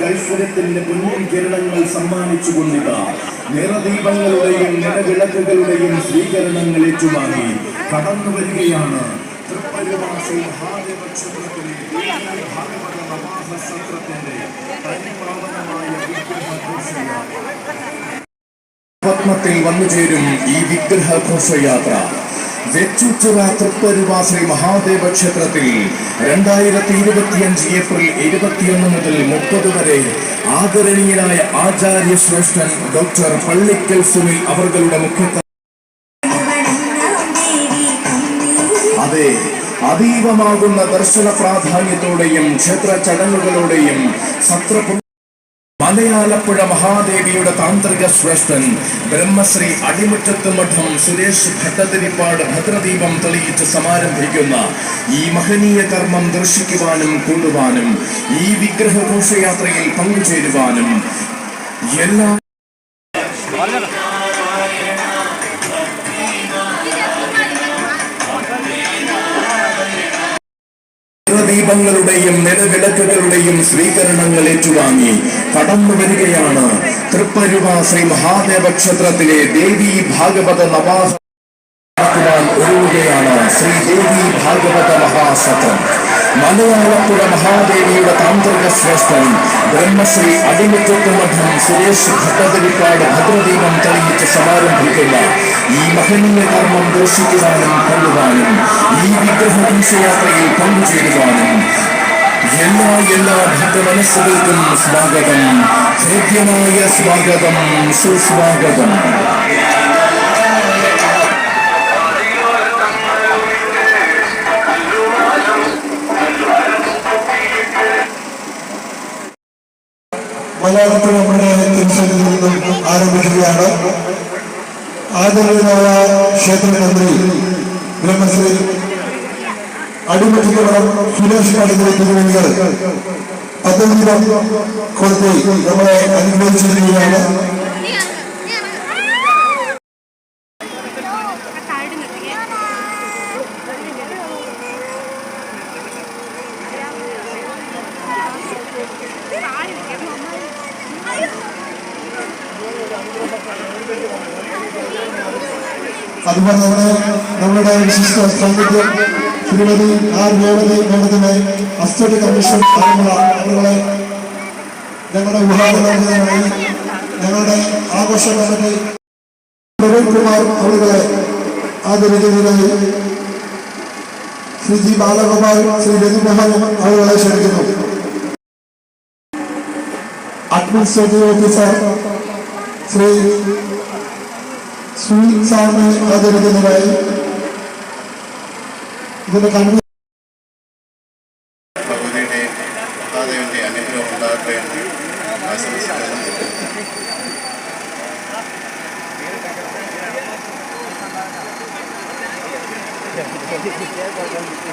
ഐശ്വര്യത്തിന്റെ പൊന്നിൻ കിരണങ്ങൾ സമ്മാനിച്ചുകൊണ്ടിതാ നിറദീപങ്ങളുടെയും നിലവിളക്കുകളുടെയും സ്വീകരണങ്ങൾ ഏറ്റുവാങ്ങി കടന്നു വരികയാണ് തൃപ്പരുവാസി മഹാദേവ ക്ഷേത്രത്തിലെ ഭാഗവത നവാഹ സത്രത്തിന്റെ പരിപാവനമായ പത്മത്തിൽ വന്നുചേരും ഈ വിഗ്രഹഘോഷയാത്ര വെച്ചൂച്ചിറ തൃപ്പരുവാസി മഹാദേവ ക്ഷേത്രത്തിൽ 2025 ഏപ്രിൽ 21 മുതൽ 30 വരെ ആദരണീയനായ ആചാര്യ ശ്രേഷ്ഠൻ ഡോക്ടർ പള്ളിക്കൽ സുനിൽ അവരുടെ മുഖ്യത്വം അതെ അതീവമാകുന്ന ദർശന പ്രാധാന്യത്തോടെയും ക്ഷേത്ര ചടങ്ങുകളോടെയും മലയാളപ്പുഴ മഹാദേവിയുടെ താന്ത്രിക ശ്രേഷ്ഠൻ ബ്രഹ്മശ്രീ അടിമുറ്റത്ത് മഠം സുരേഷ് ഭട്ടതിരിപ്പാട് ഭദ്രദീപം തെളിയിച്ച് സമാരംഭിക്കുന്ന ഈ മഹനീയ കർമ്മം ദർശിക്കുവാനും കൂടുവാനും ഈ വിഗ്രഹ ഘോഷയാത്രയിൽ പങ്കുചേരുവാനും എല്ലാ ദീപങ്ങളുടെയും നിലവിളക്കുകളുടെയും സ്വീകരണങ്ങൾ ഏറ്റുവാങ്ങി കടന്നു വരികയാണ് തൃപ്പരുവ ശ്രീ മഹാദേവ ക്ഷേത്രത്തിലെ ദേവി ഭാഗവത നവാഹ ഒരുങ്ങുകയാണ് ശ്രീ ദേവി ഭാഗവത മഹാസത്രം. മലയാളപ്പുഴ മഹാദേവിയുടെ താന്ത്രിക ശ്രേഷ്ഠൻ ബ്രഹ്മശ്രീ അടിമുറ്റത്ത് മഠം സുരേഷ് ഭട്ടതിരിപ്പാട് ഭദ്രദീപം തെളിയിച്ച് സമാരംഭിക്കുന്ന ഈ മഹനീയ കർമ്മം ദർശിക്കുവാനും കൊള്ളുവാനും ഈ വിഗ്രഹ ഘോഷയാത്രയിൽ പങ്കുചേരുവാനും എല്ലാ ഭക്തമനസ്സുകൾക്കും സ്വാഗതം, ഹൃദ്യമായ സ്വാഗതം, സുസ്വാഗതം. മലയാളത്തിൽ നമ്മുടെ തിരുസന്നിധിയിൽ നിന്നും ആരംഭിക്കുകയാണ്. ആദരണീയനായ ക്ഷേത്രതന്ത്രി ബ്രഹ്മശ്രീ അടിമുറ്റം സുരേഷ് പണിക്കൽ തിരുവനന്തപുരം അദ്ദേഹം കൊടുത്ത് നമ്മളെ അനുഗ്രഹിച്ചിരിക്കുകയാണ്. അതുപോലെ തന്നെ നമ്മുടെ വിശിഷ്ട സാന്നിധ്യം ശ്രീമതി ആർ രേവതി മേഡത്തിനെ അസ്റ്റഡി കമ്മീഷൻ അവരുടെ ഞങ്ങളുടെ വിവാഹമായി ഞങ്ങളുടെ ആഘോഷ കമ്മിറ്റി പ്രവീൺ കുമാർ അവരുടെ ആദരിക്കുന്നതിനായി ശ്രീ ജി ബാലഗോപാൽ, ശ്രീ രതിമോഹൻ അവരുടെ ക്ഷണിക്കുന്നു. അഡ്മിനിസ്ട്രേറ്റീവ് ഓഫീസർ ശ്രീ സാറിനെ ആദരിക്കുന്നതിനായി ഇതിന്റെ കണ്ണു ഭഗവതിയുടെ മഹാദേവന്റെ അനുഗ്രഹം ഉണ്ടാകട്ടെ എന്ന് ആശംസിക്കുന്നു.